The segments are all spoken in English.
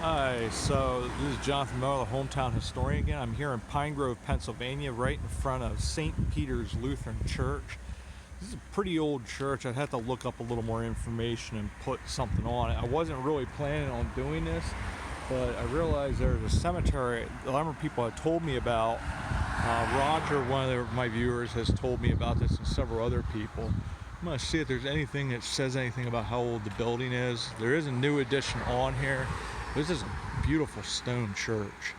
Hi, so this is Jonathan Moe, the hometown historian again. I'm here in Pine Grove, Pennsylvania, right in front of St. Peter's Lutheran Church. This is a pretty old church. I'd have to look up a little more information and put something on it. I wasn't really planning on doing this, but I realized there's a cemetery a lot of people had told me about. Roger, one of my viewers, has told me about this and several other people. I'm going to see if there's anything that says anything about how old the building is. There is a new addition on here. This is a beautiful stone church.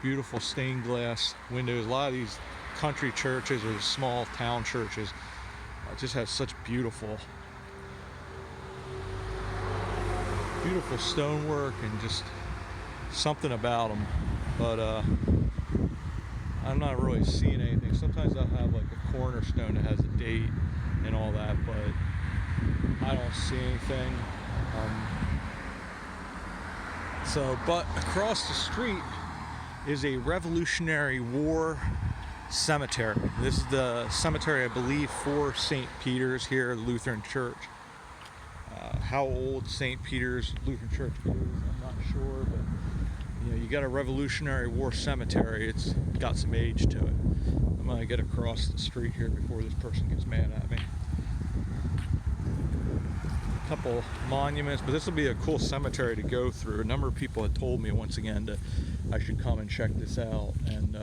Beautiful stained glass windows. A lot of these country churches or small town churches just have such beautiful stonework and just something about them. But I'm not really seeing anything. Sometimes I'll have like a cornerstone that has a date and all that, but I don't see anything. But across the street is a Revolutionary War cemetery. This is the cemetery, I believe, for St. Peter's here at Lutheran Church. How old St. Peter's Lutheran Church is, I'm not sure, but you got a Revolutionary War cemetery. It's got some age to it. I'm gonna get across the street here before this person gets mad at me. Couple monuments, but this will be a cool cemetery to go through. A number of people had told me once again that I should come and check this out, and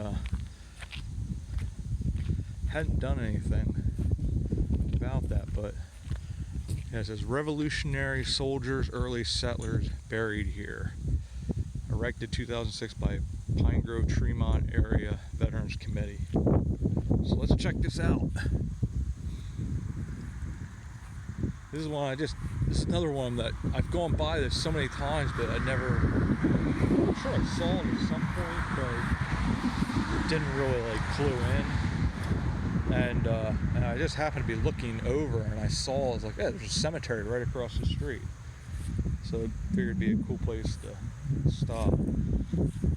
hadn't done anything about that. But it says Revolutionary soldiers, early settlers buried here, erected 2006 by Pine Grove Tremont Area Veterans Committee. So let's check this out. This is another one that I've gone by this so many times, but I'm sure I saw it at some point, but didn't really like clue in. And I just happened to be looking over and I saw, I was like, yeah, there's a cemetery right across the street. So I figured it'd be a cool place to stop.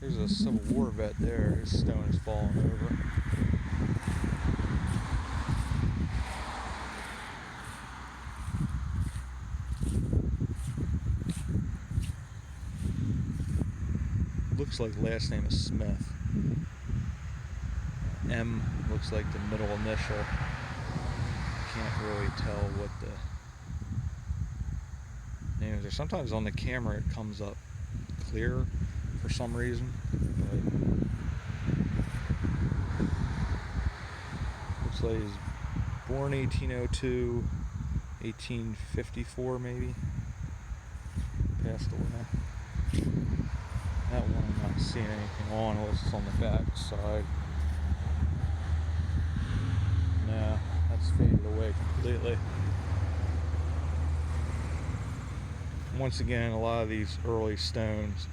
There's a Civil War vet there. His stone is falling over. Looks like last name is Smith. M looks like the middle initial. Can't really tell what the name is. Sometimes on the camera it comes up clear for some reason. But looks like he's born 1802, 1854 maybe. Passed away. That one I'm not seeing anything on unless it's on the back side. Nah, that's faded away completely. Once again, a lot of these early stones,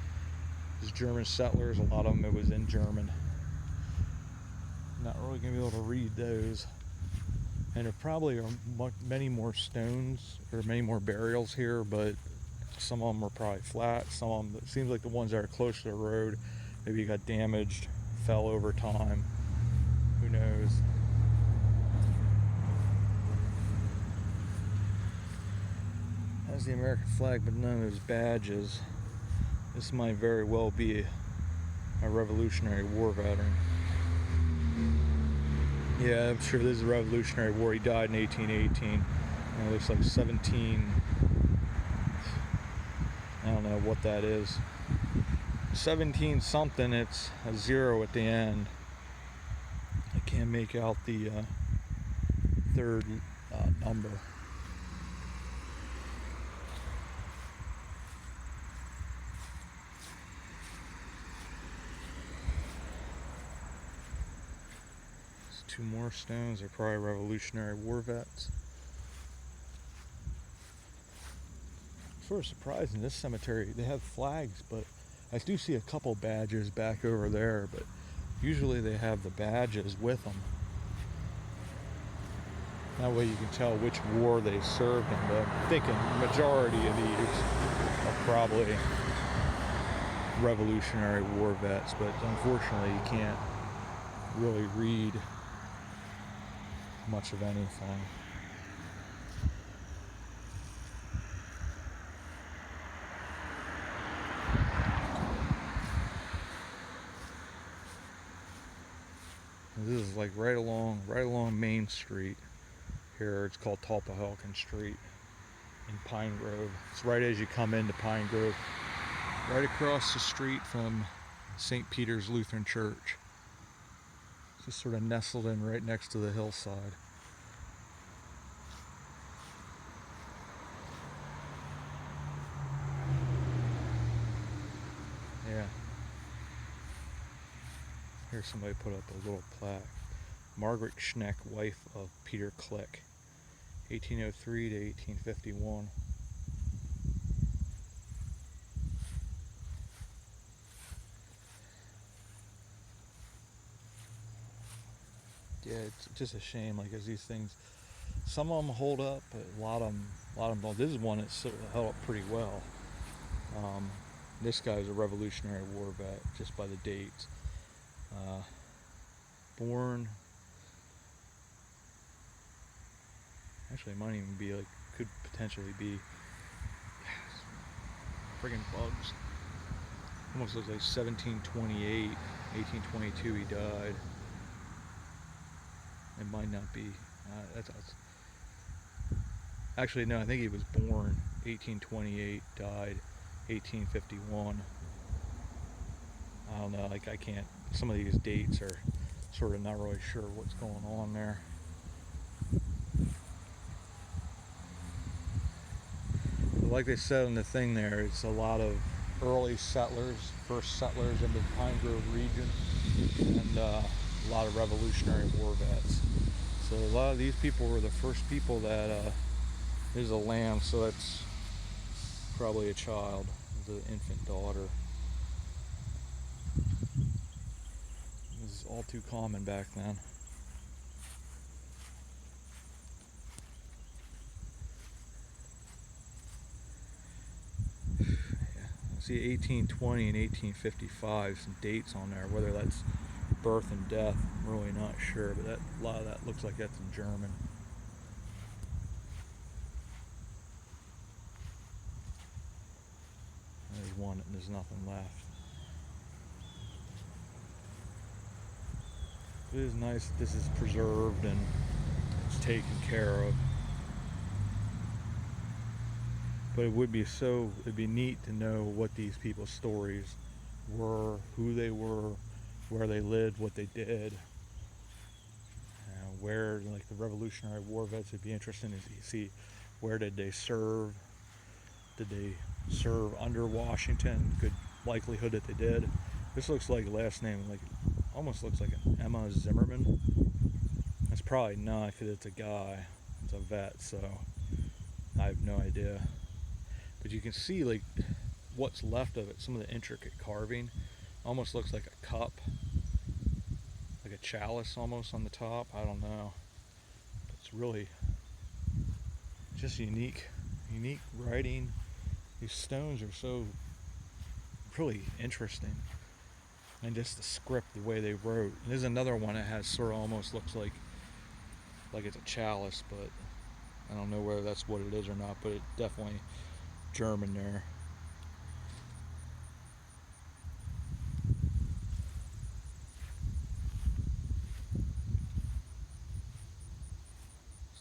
these German settlers, a lot of them it was in German. Not really going to be able to read those. And there probably are many more stones or many more burials here, but some of them are probably flat. Some of them, it seems like the ones that are close to the road, maybe got damaged, fell over time. Who knows? Has the American flag, but none of those badges. This might very well be a Revolutionary War veteran. Yeah, I'm sure this is the Revolutionary War. He died in 1818. And it looks like 17. I don't know what that is. 17 something, it's a 0 at the end. I can't make out the third number. There's two more stones. They're probably Revolutionary War vets. Sort of surprising, this cemetery they have flags, but I do see a couple badges back over there, but usually they have the badges with them. That way you can tell which war they served in, but I'm thinking the majority of these are probably Revolutionary War vets, but unfortunately you can't really read much of anything. This is like right along Main Street here. It's called Tulpehoeken Street in Pine Grove. It's right as you come into Pine Grove, right across the street from St. Peter's Lutheran Church. It's just sort of nestled in right next to the hillside. Yeah. Here's somebody put up a little plaque. Margaret Schneck, wife of Peter Click, 1803 to 1851. Yeah, it's just a shame. Like, as these things, some of them hold up, but a lot of them don't. This is one that's held up pretty well. This guy's a Revolutionary War vet, just by the dates. Born, actually, it might even be like, could potentially be, friggin' bugs. Almost looks like 1728, 1822 he died. It might not be. That's actually, no, I think he was born 1828, died 1851. I don't know, like, I can't, some of these dates are sort of not really sure what's going on there. But like they said in the thing there, it's a lot of early settlers, first settlers into the Pine Grove region, and a lot of Revolutionary War vets. So a lot of these people were the first people that, there's a lamb, so that's probably a child, the infant daughter. This is all too common back then. Yeah. See 1820 and 1855, some dates on there, whether that's birth and death, I'm really not sure, but a lot of that looks like that's in German. There's one and there's nothing left. It is nice that this is preserved and it's taken care of. But it'd be neat to know what these people's stories were, who they were, where they lived, what they did, where, like the Revolutionary War vets, it'd be interesting to see where did they serve. Did they serve under Washington? Good likelihood that they did. This looks like last name, like almost looks like an Emma Zimmerman. That's probably not, because it's a guy. It's a vet, so I have no idea. But you can see like what's left of it. Some of the intricate carving almost looks like a cup, like a chalice almost on the top. I don't know. It's really just unique writing. These stones are so really interesting, and just the script, the way they wrote. And there's another one that has sort of almost looks like it's a chalice, but I don't know whether that's what it is or not. But it's definitely German there.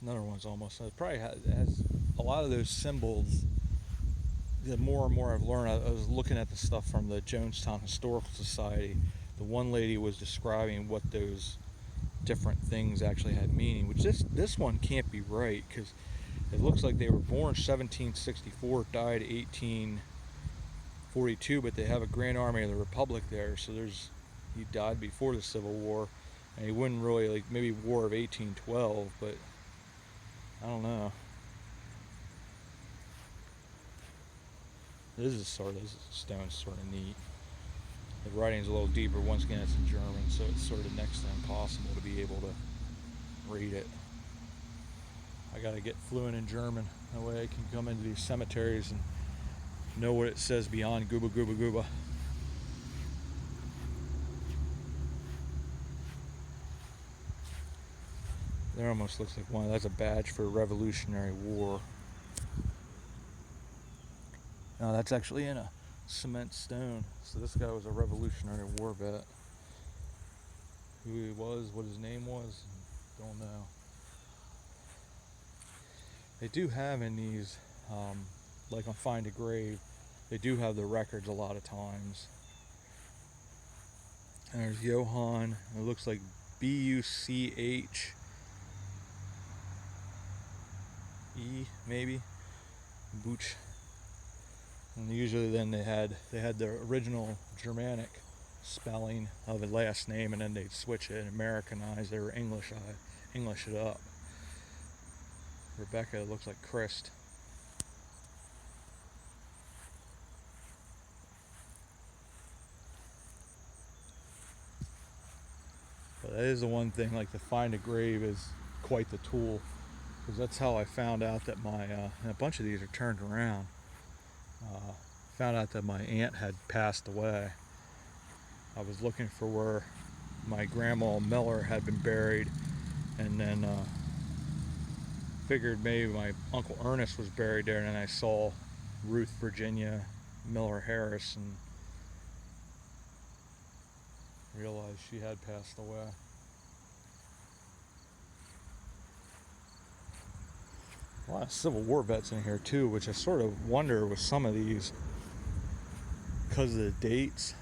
Another one's almost, it probably has a lot of those symbols. The more and more I've learned, I was looking at the stuff from the Jonestown Historical Society. The one lady was describing what those different things actually had meaning, which this one can't be right, because it looks like they were born 1764, died 1842, but they have a Grand Army of the Republic there, so he died before the Civil War, and he wouldn't really, like, maybe War of 1812, but I don't know. This stone's sort of neat. The writing's a little deeper. Once again, it's in German, so it's sort of next to impossible to be able to read it. I gotta get fluent in German. That way I can come into these cemeteries and know what it says beyond Gooba Gooba Gooba. There almost looks like one. That's a badge for Revolutionary War. No, that's actually in a cement stone. So this guy was a Revolutionary War vet. who he was, what his name was. Don't know. They do have in these, like on Find a Grave, they do have the records a lot of times. And there's Johann. It looks like Buche, maybe Buch. And usually then they had the original Germanic spelling of the last name, and then they'd switch it and Americanize it or English it up. Rebecca looks like Christ. But that is the one thing, like to find a grave is quite the tool, because that's how I found out that my and a bunch of these are turned around. Found out that my aunt had passed away. I was looking for where my grandma Miller had been buried, and then figured maybe my Uncle Ernest was buried there, and then I saw Ruth Virginia Miller Harris and realized she had passed away. A lot of Civil War vets in here too, which I sort of wonder with some of these, because of the dates.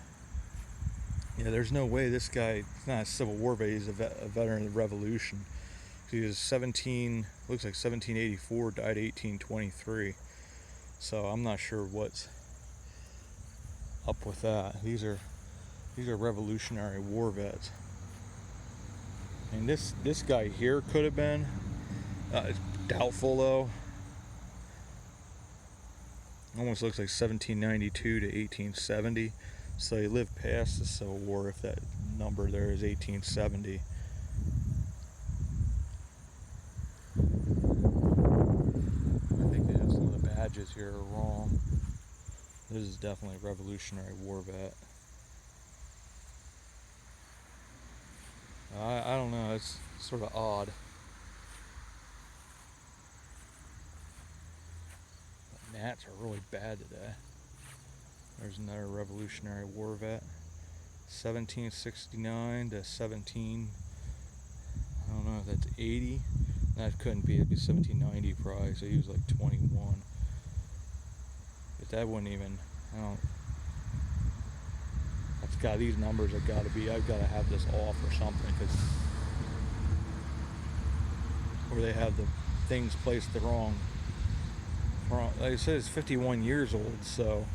Yeah, there's no way this guy, he's not a Civil War vet, he's a veteran of the Revolution. He was 1784, died 1823. So I'm not sure what's up with that. These are Revolutionary War vets. And this guy here could have been, it's doubtful though. Almost looks like 1792 to 1870. So he lived past the Civil War if that number there is 1870. I think they have some of the badges here are wrong. This is definitely a Revolutionary War vet. I don't know, it's sort of odd. The gnats are really bad today. There's another Revolutionary War vet. 1769 to 17, I don't know if that's 80. That couldn't be, it'd be 1790 probably, so he was like 21. But that wouldn't even, that's got, these numbers have got to be, I've got to have this off or something, because, or they have the things placed the wrong, like I said, it's 51 years old, so.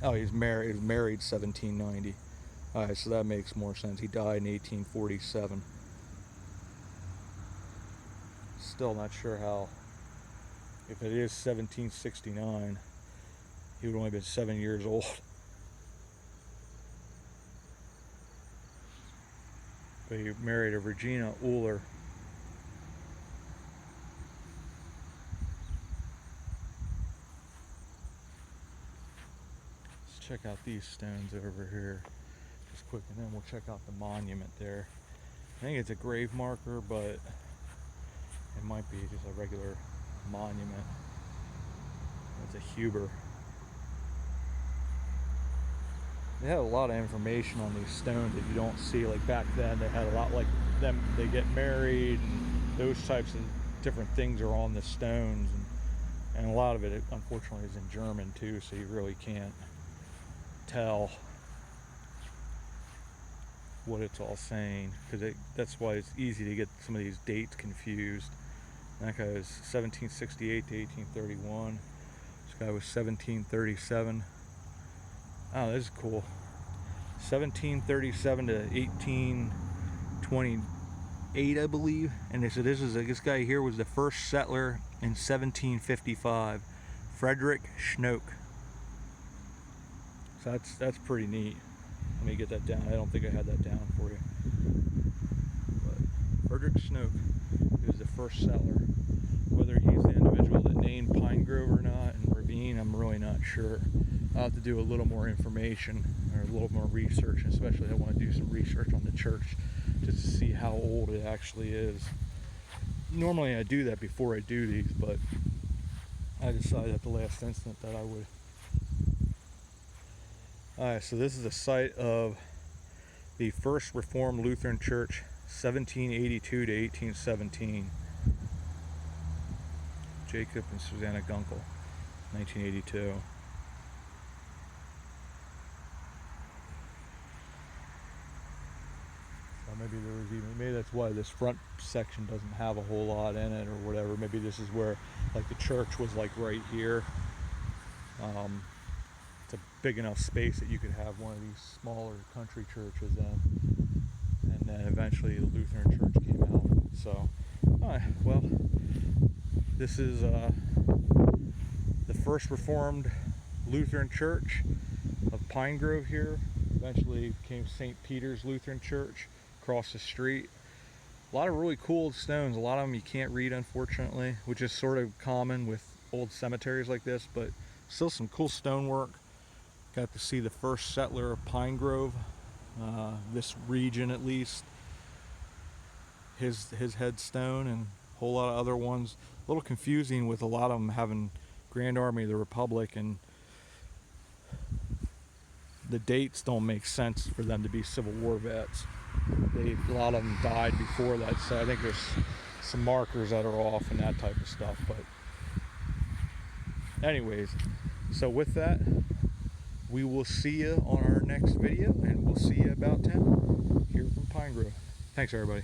Oh, he was married 1790. Alright, so that makes more sense. He died in 1847. Still not sure how, if it is 1769, he would only been 7 years old. But he married a Regina Euler. Let's check out these stones over here just quick, and then we'll check out the monument there. I think it's a grave marker, but it might be just a regular monument. It's a Huber. They had a lot of information on these stones that you don't see. Like back then, they had a lot like them. They get married, and those types of different things are on the stones, and a lot of it, unfortunately, is in German too. So you really can't tell what it's all saying, because that's why it's easy to get some of these dates confused. That guy was 1768 to 1831. This guy was 1737. Oh, this is cool. 1737 to 1828, I believe. And they said this guy here was the first settler in 1755, Frederick Schnoke. So that's pretty neat. Let me get that down. I don't think I had that down for you. But Frederick Schnoke, he was the first settler. Whether he's the individual that named Pine Grove or not, and Ravine, I'm really not sure. I'll have to do a little more information, or a little more research, especially I want to do some research on the church just to see how old it actually is. Normally I do that before I do these, but I decided at the last instant that I would Alright, so this is the site of the First Reformed Lutheran Church, 1782 to 1817. Jacob and Susanna Gunkel, 1982. So maybe that's why this front section doesn't have a whole lot in it or whatever. Maybe this is where like the church was like right here. It's a big enough space that you could have one of these smaller country churches in, and then eventually the Lutheran Church came out. So, well, this is the First Reformed Lutheran Church of Pine Grove here. Eventually became St. Peter's Lutheran Church across the street. A lot of really cool stones. A lot of them you can't read, unfortunately, which is sort of common with old cemeteries like this, but still some cool stonework. Got to see the first settler of Pine Grove, this region at least. His headstone and a whole lot of other ones. A little confusing with a lot of them having Grand Army of the Republic, and the dates don't make sense for them to be Civil War vets. A lot of them died before that, so I think there's some markers that are off and that type of stuff. But anyways, so with that, we will see you on our next video, and we'll see you about 10 here from Pine Grove. Thanks, everybody.